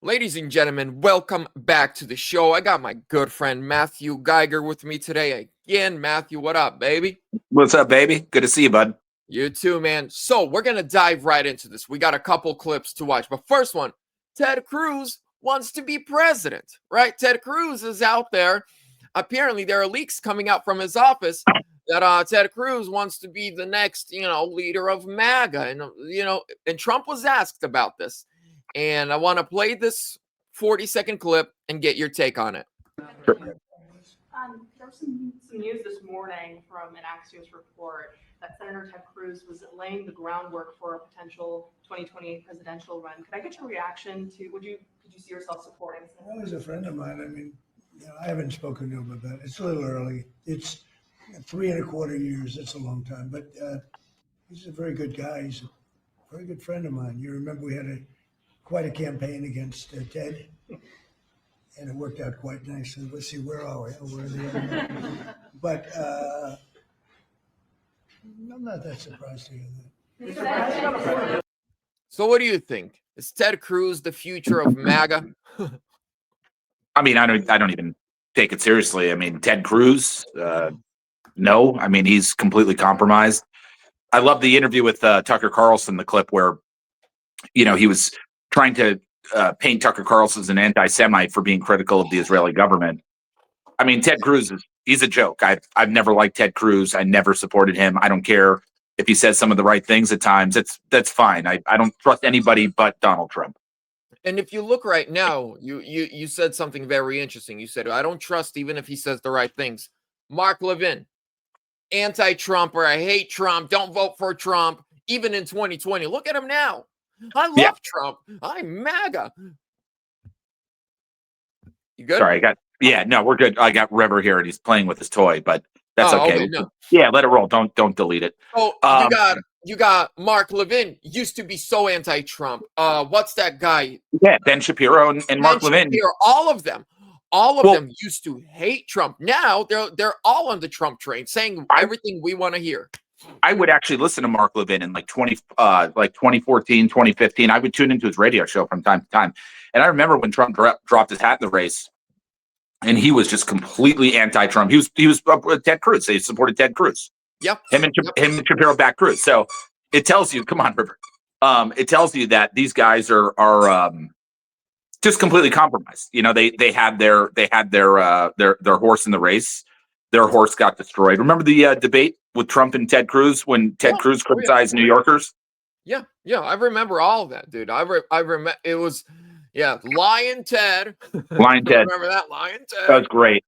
Ladies and gentlemen, welcome back to the show. I got my good friend Matthew Geiger with me today again. Matthew, what up, baby? What's up, baby? Good to see you, bud. You too, man. So we're going to dive right into this. We got a couple clips to watch. But first one, Ted Cruz wants to be president, right? Ted Cruz is out there. Apparently, there are leaks coming out from his office that Ted Cruz wants to be the next, leader of MAGA. And Trump was asked about this. And I want to play this 40-second clip and get your take on it. There was some news this morning from an Axios report that Senator Ted Cruz was laying the groundwork for a potential 2028 presidential run. Could I get your reaction to, could you see yourself supporting? Well, he's a friend of mine. I mean, I haven't spoken to him about it. It's a little early. It's 3.25 years. It's a long time, but he's a very good guy. He's a very good friend of mine. You remember we had quite a campaign against Ted, and it worked out quite nicely. Let's see, where are we? Oh, where are the other But I'm not that surprised to hear that. So what do you think? Is Ted Cruz the future of MAGA? I mean, I don't even take it seriously. I mean, Ted Cruz, no. I mean, he's completely compromised. I love the interview with Tucker Carlson, the clip where, he was trying to paint Tucker Carlson as an anti-Semite for being critical of the Israeli government. I mean, Ted Cruz he's a joke. I've never liked Ted Cruz. I never supported him. I don't care if he says some of the right things at times. That's fine. I don't trust anybody but Donald Trump. And if you look right now, you said something very interesting. You said, I don't trust even if he says the right things. Mark Levin, anti-Trumper. I hate Trump. Don't vote for Trump. Even in 2020. Look at him now. I love Trump. I'm MAGA. You good? Sorry, no, we're good. I got River here and he's playing with his toy, but that's okay. No. Yeah, let it roll. Don't delete it. Oh, you got Mark Levin, used to be so anti-Trump. What's that guy? Yeah, Ben Shapiro and Mark Levin. All of them. All of them used to hate Trump. Now they're all on the Trump train, saying everything we want to hear. I would actually listen to Mark Levin in like 2014, 2015. I would tune into his radio show from time to time. And I remember when Trump dropped his hat in the race, and he was just completely anti-Trump. He was Ted Cruz. They supported Ted Cruz. Yep. Him and Shapiro backed Cruz. So it tells you, come on, River. It tells you that these guys are just completely compromised. They had their horse in the race. Their horse got destroyed. Remember the debate with Trump and Ted Cruz when Ted Cruz criticized New Yorkers? Yeah, I remember all of that, dude. I remember it was, Lion Ted. Lion Ted. Remember that Lion Ted? That was great,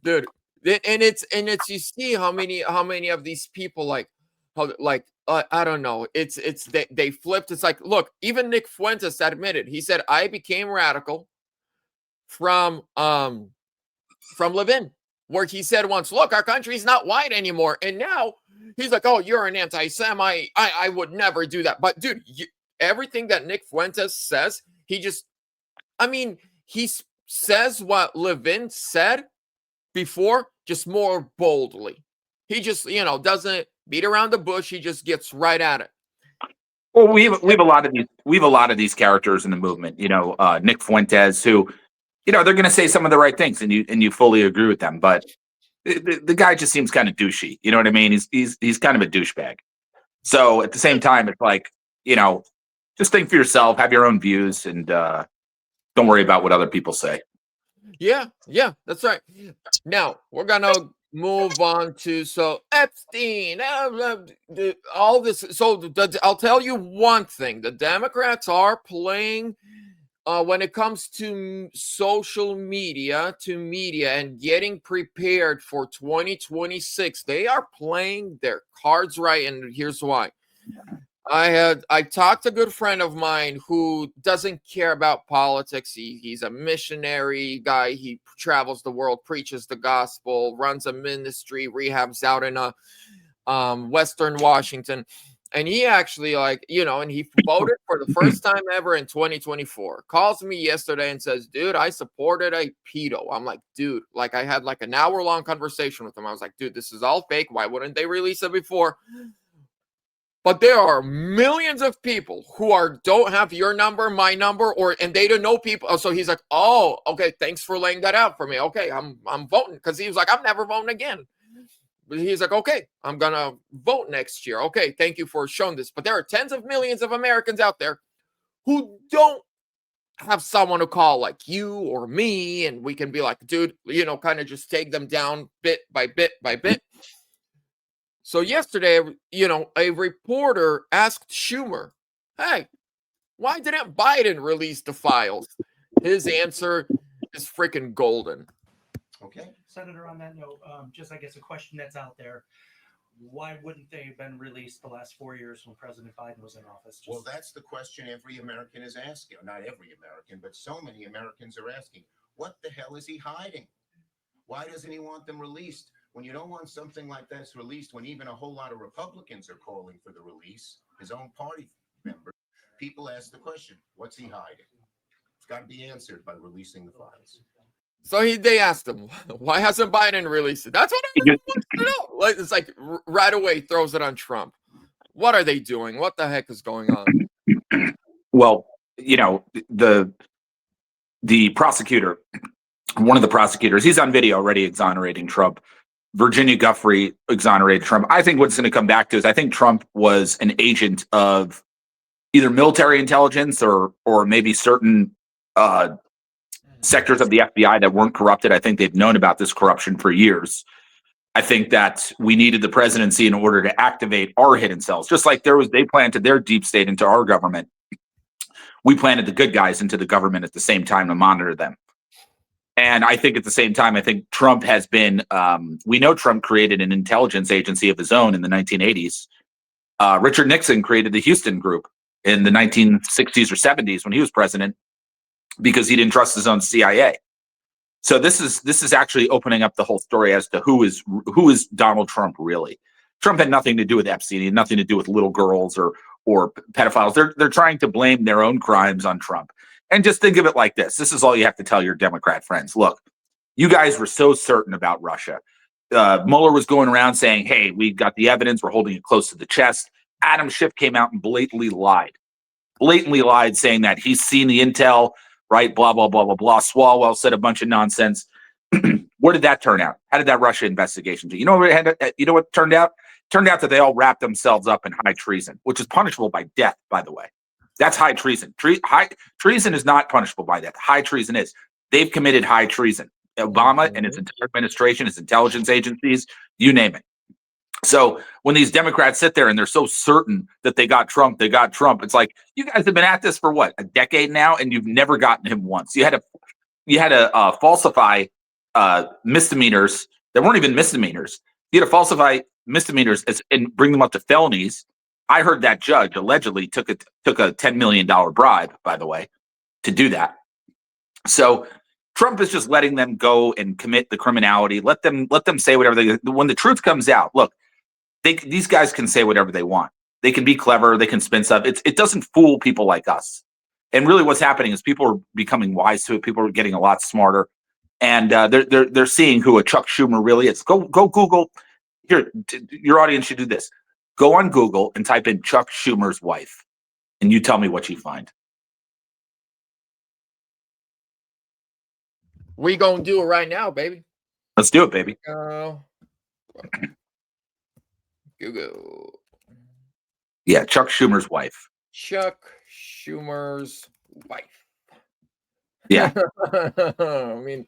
dude. And it's you see how many of these people I don't know. They flipped. It's like, look, even Nick Fuentes admitted. He said, I became radical from Levin. Where he said once, look, our country's not white anymore. And now he's like, oh, you're an anti-Semite. I would never do that. But, dude, everything that Nick Fuentes says, he says what Levin said before, just more boldly. He just, doesn't beat around the bush. He just gets right at it. Well, we have a lot of these characters in the movement. Nick Fuentes, who, they're going to say some of the right things, and you fully agree with them. But the guy just seems kind of douchey. You know what I mean? He's kind of a douchebag. So at the same time, it's like, just think for yourself, have your own views, and don't worry about what other people say. Yeah, that's right. Now we're gonna move on to Epstein, all this. So I'll tell you one thing: the Democrats are playing. When it comes to social media, and getting prepared for 2026, they are playing their cards right, and here's why. I talked to a good friend of mine who doesn't care about politics. He's a missionary guy. He travels the world, preaches the gospel, runs a ministry, rehabs out in Western Washington. And he actually and he voted for the first time ever in 2024. Calls me yesterday and says, dude, I supported a pedo. I'm like, dude, I had an hour-long conversation with him. I was like, dude, this is all fake. Why wouldn't they release it before? But there are millions of people who don't have your number, my number, and they don't know people. So he's like, oh, okay, thanks for laying that out for me. Okay, I'm voting, because he was like, I'm never voting again. But he's like, okay, I'm gonna vote next year. Okay, thank you for showing this. But there are tens of millions of Americans out there who don't have someone to call like you or me, and we can be like, dude, kind of just take them down bit by bit by bit. So yesterday, a reporter asked Schumer, hey, why didn't Biden release the files? His answer is freaking golden. Okay. Senator, on that note, just I guess a question that's out there. Why wouldn't they have been released the last 4 years when President Biden was in office? Well, that's the question every American is asking. Not every American, but so many Americans are asking. What the hell is he hiding? Why doesn't he want them released? When you don't want something like that released, when even a whole lot of Republicans are calling for the release, his own party members, people ask the question, what's he hiding? It's got to be answered by releasing the files. So they asked him, why hasn't Biden released it? That's what everyone wants to know. Like, it's like right away throws it on Trump. What are they doing? What the heck is going on? Well, the prosecutor, one of the prosecutors, he's on video already exonerating Trump. Virginia Guffrey exonerated Trump. I think what's going to come back to is I think Trump was an agent of either military intelligence or maybe certain sectors of the FBI that weren't corrupted. I think they've known about this corruption for years. I think that we needed the presidency in order to activate our hidden cells. Just like they planted their deep state into our government. We planted the good guys into the government at the same time to monitor them. And I think at the same time, I think Trump has been, we know Trump created an intelligence agency of his own in the 1980s. Richard Nixon created the Houston Group in the 1960s or 70s when he was president because he didn't trust his own CIA. So this is actually opening up the whole story as to who is Donald Trump really. Trump had nothing to do with Epstein. He had nothing to do with little girls or pedophiles. They're trying to blame their own crimes on Trump. And just think of it like this. This is all you have to tell your Democrat friends. Look, you guys were so certain about Russia. Mueller was going around saying, hey, we got the evidence. We're holding it close to the chest. Adam Schiff came out and blatantly lied, saying that he's seen the intel, right? Blah, blah, blah, blah, blah. Swalwell said a bunch of nonsense. What did that turn out? How did that Russia investigation do? You know what turned out? It turned out that they all wrapped themselves up in high treason, which is punishable by death, by the way. That's high treason. High treason is not punishable by death. High treason is. They've committed high treason. Obama and his entire administration, his intelligence agencies, you name it. So when these Democrats sit there and they're so certain that they got Trump, it's like, you guys have been at this for what, a decade now, and you've never gotten him once. You had to falsify misdemeanors that weren't even misdemeanors. You had to falsify misdemeanors and bring them up to felonies. I heard that judge allegedly took a $10 million bribe, by the way, to do that. So Trump is just letting them go and commit the criminality. Let them say whatever when the truth comes out. Look, these guys can say whatever they want. They can be clever. They can spin stuff. It doesn't fool people like us. And really, what's happening is people are becoming wise to it. People are getting a lot smarter, and they're seeing who a Chuck Schumer really is. Go Google. Here, your audience should do this. Go on Google and type in Chuck Schumer's wife, and you tell me what you find. We gonna do it right now, baby. Let's do it, baby. Google. Yeah, Chuck Schumer's wife. Chuck Schumer's wife. Yeah. I mean,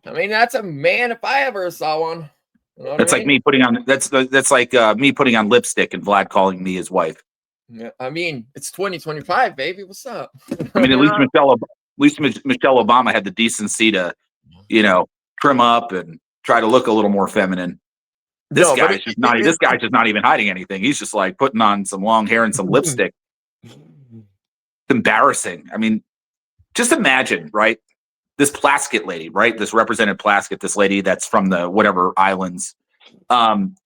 that's a man if I ever saw one. You know That's like me putting on that's like me putting on lipstick and Vlad calling me his wife. Yeah, I mean, it's 2025, baby. What's up? I mean, at least Michelle Obama had the decency to, trim up and try to look a little more feminine. This guy's just not even hiding anything. He's just like putting on some long hair and some lipstick. It's embarrassing. I mean, just imagine, right? This Plaskett lady, right? This Representative Plaskett, this lady that's from the whatever islands.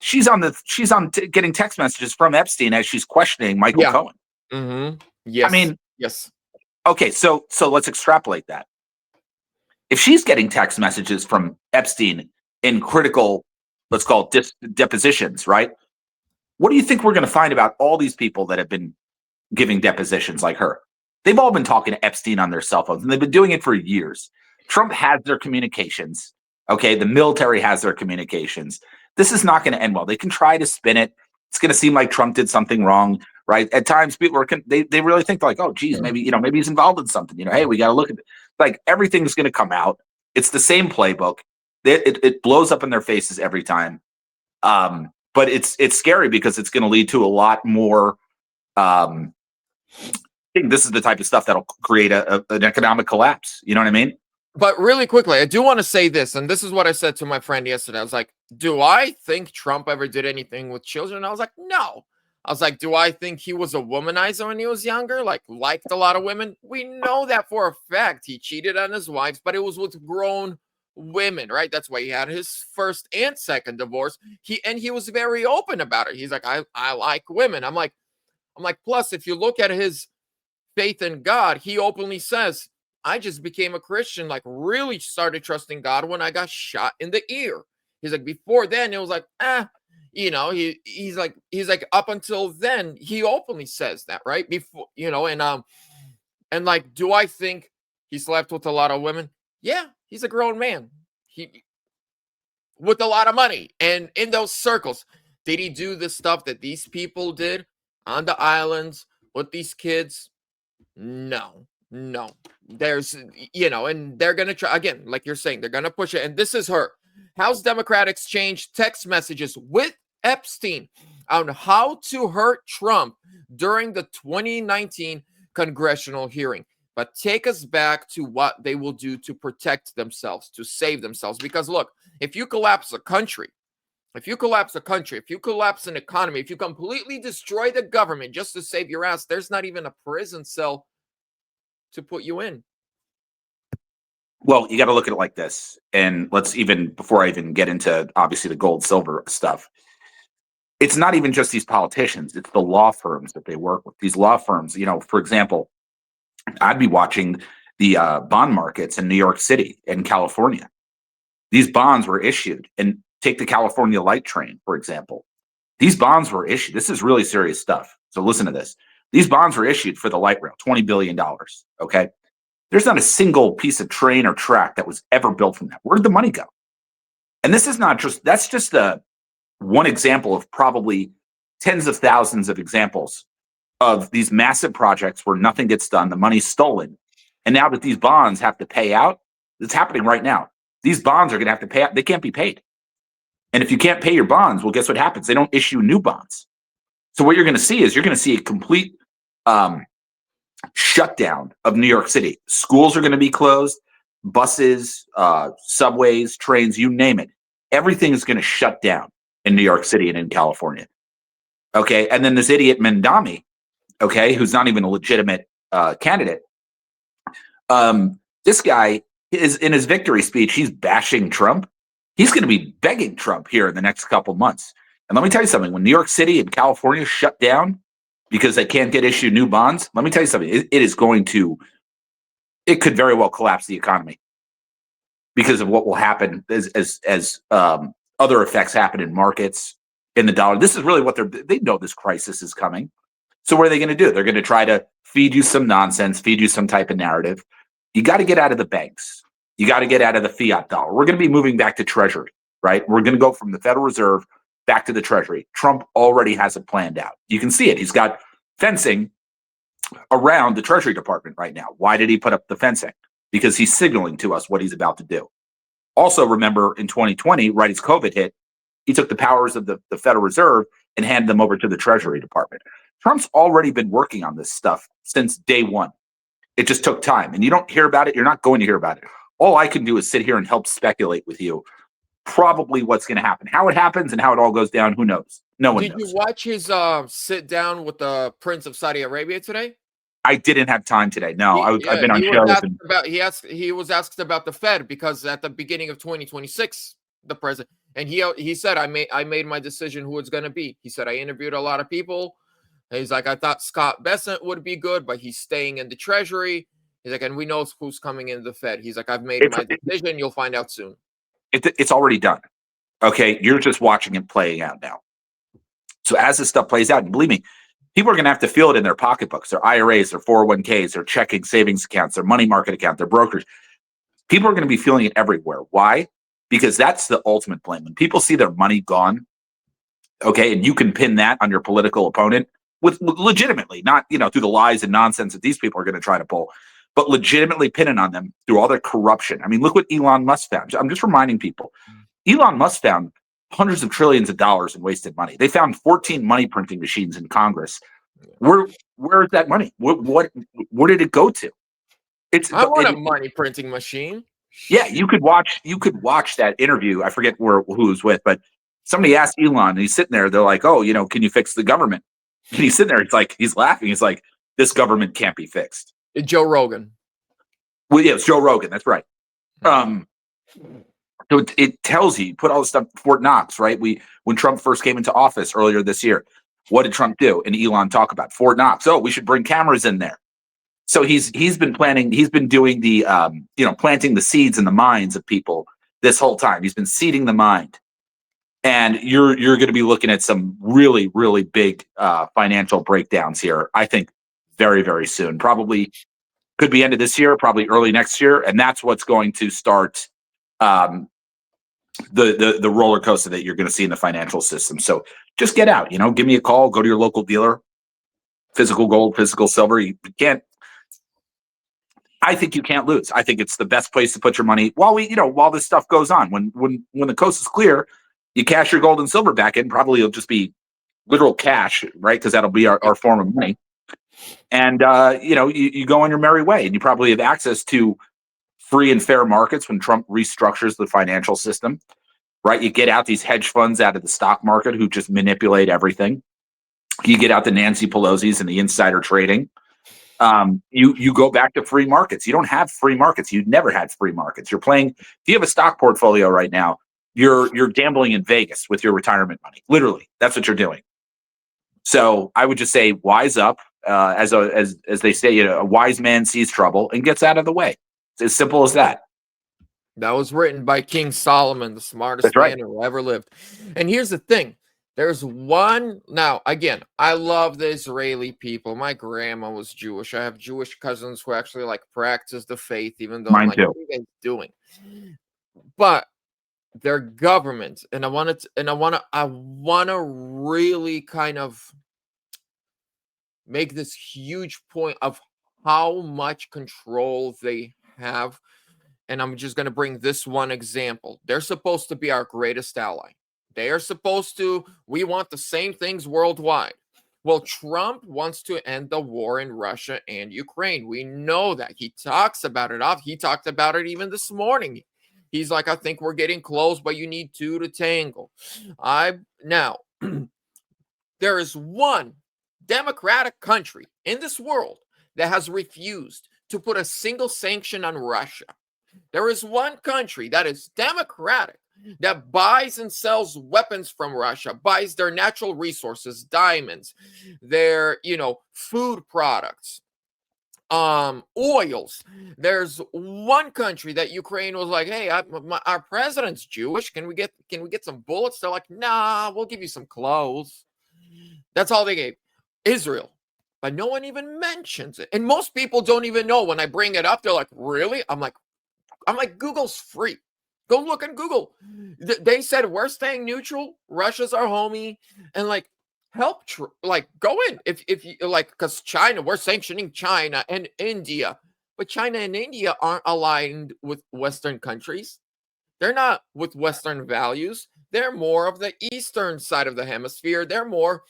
She's getting text messages from Epstein as she's questioning Michael Cohen. Mm-hmm. Yes. I mean, yes. Okay, so let's extrapolate that. If she's getting text messages from Epstein in critical, let's call it depositions, right? What do you think we're going to find about all these people that have been giving depositions like her? They've all been talking to Epstein on their cell phones, and they've been doing it for years. Trump has their communications. Okay, the military has their communications. This is not going to end well. They can try to spin it. It's going to seem like Trump did something wrong, right? At times, people are they really think like, oh, geez, maybe maybe he's involved in something. Hey, we got to look at it. Like everything's going to come out. It's the same playbook. It blows up in their faces every time. But it's scary because it's going to lead to a lot more. I think this is the type of stuff that'll create an economic collapse. You know what I mean? But really quickly, I do want to say this, and this is what I said to my friend yesterday. I was like, do I think Trump ever did anything with children? I was like, no. I was like, do I think he was a womanizer when he was younger? Liked a lot of women? We know that for a fact. He cheated on his wives, but it was with grown women, right? That's why he had his first and second divorce. He was very open about it. He's like, I like women. I'm like, plus, if you look at his faith in God, he openly says, I just became a Christian, like really started trusting God when I got shot in the ear. He's like, before then, it was like, he's like, up until then, he openly says that, right? Before, and like, do I think he slept with a lot of women? Yeah, he's a grown man. He with a lot of money. And in those circles, did he do the stuff that these people did on the islands with these kids? No. There's, and they're going to try, again, like you're saying, they're going to push it. And this is her. House Democrats exchanged text messages with Epstein on how to hurt Trump during the 2019 congressional hearing. But take us back to what they will do to protect themselves, to save themselves. Because look, if you collapse a country, if you collapse an economy, if you completely destroy the government just to save your ass, there's not even a prison cell to put you in. Well, you got to look at it like this. And before I even get into obviously the gold, silver stuff, it's not even just these politicians, it's the law firms that they work with. These law firms, for example, I'd be watching the bond markets in New York City and California. These bonds were issued, and take the California light train, for example. These bonds were issued. This is really serious stuff. So listen to this. These bonds were issued for the light rail, $20 billion. Okay. There's not a single piece of train or track that was ever built from that. Where did the money go? And this is that's just one example of probably tens of thousands of examples of these massive projects where nothing gets done, the money's stolen. And now that these bonds have to pay out, it's happening right now. These bonds are going to have to pay out. They can't be paid. And if you can't pay your bonds, well, guess what happens? They don't issue new bonds. So what you're going to see is a complete shutdown of New York City. Schools are going to be closed, buses, subways, trains, you name it. Everything is going to shut down in New York City and in California. Okay. And then this idiot Mendami, okay, who's not even a legitimate candidate. This guy is in his victory speech, he's bashing Trump. He's going to be begging Trump here in the next couple months. And let me tell you something, when New York City and California shut down because they can't get issued new bonds, let me tell you something, it could very well collapse the economy because of what will happen as other effects happen in markets, in the dollar. This is really what they know this crisis is coming. So what are they going to do? They're going to try to feed you some nonsense, feed you some type of narrative. You got to get out of the banks. You got to get out of the fiat dollar. We're going to be moving back to Treasury, right? We're going to go from the Federal Reserve back to the Treasury. Trump already has it planned out. You can see it. He's got fencing around the Treasury Department right now. Why did he put up the fencing? Because he's signaling to us what he's about to do. Also, remember in 2020, right as COVID hit, he took the powers of the Federal Reserve and handed them over to the Treasury Department. Trump's already been working on this stuff since day one. It just took time. And you don't hear about it. You're not going to hear about it. All I can do is sit here and help speculate with you probably what's going to happen. How it happens and how it all goes down, who knows? No one knows. Did you watch his sit down with the Prince of Saudi Arabia today? I didn't have time today. No, I've been on shows. He was asked about the Fed because at the beginning of 2026, the president, and he said, I made my decision who it's going to be. He said, I interviewed a lot of people. He's like, I thought Scott Bessent would be good, but he's staying in the Treasury. He's like, and we know who's coming in the Fed. He's like, I've made my decision. You'll find out soon. It's already done. Okay, you're just watching it playing out now. So as this stuff plays out, and believe me, people are going to have to feel it in their pocketbooks, their IRAs, their 401ks, their checking savings accounts, their money market account, their brokers. People are going to be feeling it everywhere. Why? Because that's the ultimate blame. When people see their money gone, okay, and you can pin that on your political opponent with legitimately, not through the lies and nonsense that these people are going to try to pull, but legitimately pinning on them through all their corruption. I mean, look what Elon Musk found. I'm just reminding people. Elon Musk found hundreds of trillions of dollars in wasted money. They found 14 money printing machines in Congress. Where is that money? Where did it go to? I want a money printing machine. Yeah, you could watch that interview. I forget who it was with, but somebody asked Elon, and he's sitting there. They're like, "Oh, can you fix the government?" And he's sitting there. It's like he's laughing. He's like, "This government can't be fixed." Joe Rogan. Well, yeah, it's Joe Rogan. That's right. So it tells you put all this stuff. Fort Knox, right? When Trump first came into office earlier this year, what did Trump do? And Elon talk about Fort Knox. Oh, we should bring cameras in there. So he's been planning. He's been doing the planting the seeds in the minds of people this whole time. He's been seeding the mind, and you're going to be looking at some really, really big financial breakdowns here. I think very, very soon. Probably could be end of this year, probably early next year, and that's what's going to start the roller coaster that you're going to see in the financial system. So just get out. Give me a call. Go to your local dealer. Physical gold, physical silver. You can't. I think you can't lose. I think it's the best place to put your money while this stuff goes on. When the coast is clear, you cash your gold and silver back in. Probably it'll just be literal cash, right? Because that'll be our form of money. And you go on your merry way, and you probably have access to free and fair markets when Trump restructures the financial system, right? You get out these hedge funds out of the stock market who just manipulate everything. You get out the Nancy Pelosi's and the insider trading. You go back to free markets. You don't have free markets. You never had free markets. You're playing. If you have a stock portfolio right now, you're gambling in Vegas with your retirement money. Literally, that's what you're doing. So I would just say, wise up. As they say, a wise man sees trouble and gets out of the way. It's as simple as that. That was written by King Solomon, the smartest man who ever lived. And here's the thing. There's one. Now, again, I love the Israeli people. My grandma was Jewish. I have Jewish cousins who actually practice the faith, even though I'm like, what are you guys doing? But their government, and I want to really kind of make this huge point of how much control they have. And I'm just going to bring this one example. They're supposed to be our greatest ally. They are supposed to. We want the same things worldwide. Well, Trump wants to end the war in Russia and Ukraine. We know that. He talks about it. He talked about it even this morning. He's like, I think we're getting close, but you need two to tangle. Now, there is one democratic country in this world that has refused to put a single sanction on Russia. There is one country that is democratic that buys and sells weapons from Russia, buys their natural resources, diamonds, their, food products, oils. There's one country that Ukraine was like, hey, our president's Jewish. Can we get some bullets? They're like, nah, we'll give you some clothes. That's all they gave. Israel. But no one even mentions it. And most people don't even know. When I bring it up, they're like, really? I'm like, Google's free. Go look on Google. They said we're staying neutral. Russia's our homie, and help. Go in if you because China, we're sanctioning China and India, but China and India aren't aligned with Western countries. They're not with Western values. They're more of the Eastern side of the hemisphere. They're more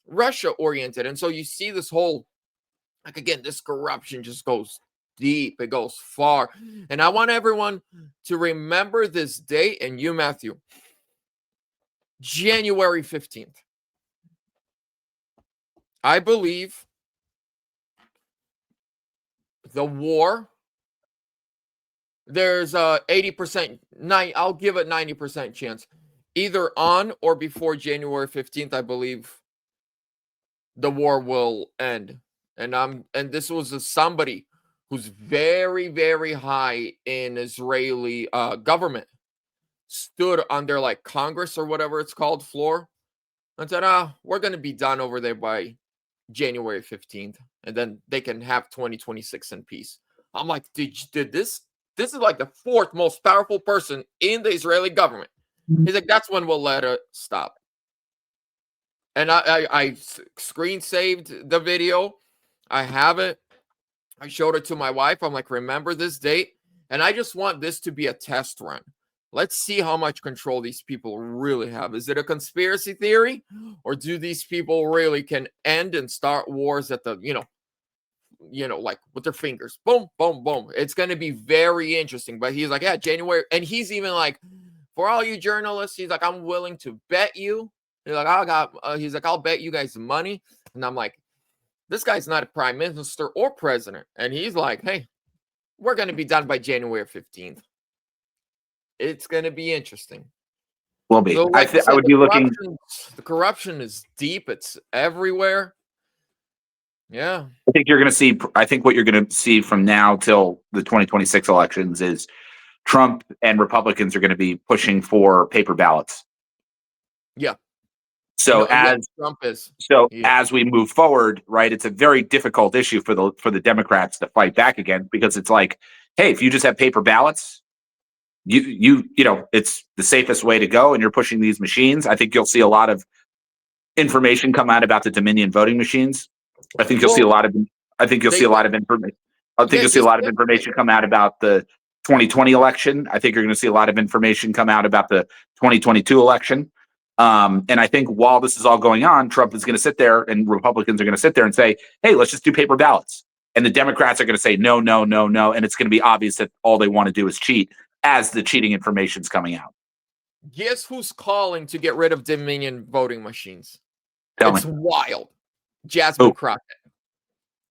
Russia oriented, and so you see this whole again, this corruption just goes deep. It goes far. And I want everyone to remember this date, and you, Matthew, January 15th. I believe the war, there's a 80%, I'll give it 90% chance. Either on or before January 15th, I believe the war will end. And this was somebody who's very, very high in Israeli government, stood on their Congress or whatever it's called floor, and said, we're going to be done over there by January 15th, and then they can have 2026 in peace. I'm like, did this is like the fourth most powerful person in the Israeli government. He's like, that's when we'll let it stop. And I screen saved the video. I have it. I showed it to my wife. I'm like, remember this date? And I just want this to be a test run. Let's see how much control these people really have. Is it a conspiracy theory? Or do these people really can end and start wars at the, like with their fingers? Boom, boom, boom. It's going to be very interesting. But he's like, yeah, January. And he's even like, for all you journalists, he's like, I'm willing to bet you. He's like, I'll bet you guys money. And I'm like, this guy's not a prime minister or president. And he's like, hey, we're going to be done by January 15th. It's going to be interesting. Will be. So, like I would be looking. The corruption is deep. It's everywhere. Yeah. I think you're going to see. I think what you're going to see from now till the 2026 elections is Trump and Republicans are going to be pushing for paper ballots. Yeah. So Trump is. As we move forward, right, it's a very difficult issue for the Democrats to fight back against, because it's like, hey, if you just have paper ballots, you know, it's the safest way to go, and you're pushing these machines. I think you'll see a lot of information come out about the Dominion voting machines. I think you'll see a lot of information. I think you'll see a lot of information come out about the 2020 election. I think you're going to see a lot of information come out about the 2022 election. And I think while this is all going on, Trump is going to sit there and Republicans are going to sit there and say, hey, let's just do paper ballots. And the Democrats are going to say, no, no, no, no. And it's going to be obvious that all they want to do is cheat as the cheating information is coming out. Guess who's calling to get rid of Dominion voting machines? Tell it's me. Wild. Jasmine Crockett.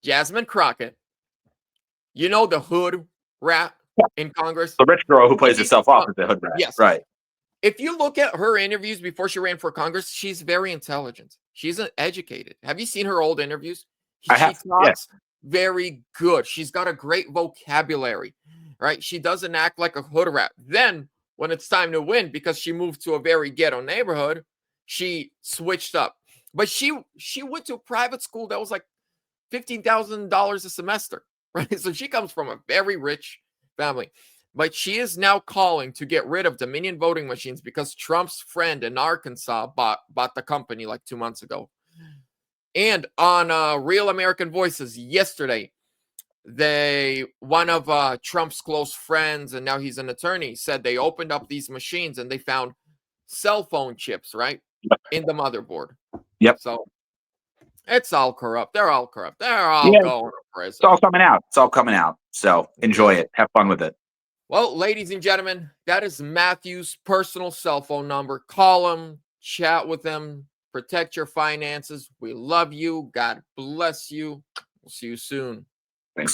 Jasmine Crockett. You know the hood rat in Congress? The rich girl who plays herself off as the hood rat. Yes. Right. If you look at her interviews before she ran for Congress, she's very intelligent. She's educated. Have you seen her old interviews? She talks very good. She's got a great vocabulary, right? She doesn't act like a hood rat. Then when it's time to win, because she moved to a very ghetto neighborhood, she switched up. But she went to a private school that was like $15,000 a semester, right? So she comes from a very rich family. But she is now calling to get rid of Dominion voting machines because Trump's friend in Arkansas bought the company like 2 months ago. And on Real American Voices yesterday, one of Trump's close friends, and now he's an attorney, said they opened up these machines and they found cell phone chips, right, in the motherboard. Yep. So it's all corrupt. They're all corrupt. They're all going to prison. It's all coming out. It's all coming out. So enjoy it. Have fun with it. Well, ladies and gentlemen, that is Matthew's personal cell phone number. Call him, chat with him, protect your finances. We love you. God bless you. We'll see you soon. Thanks a lot.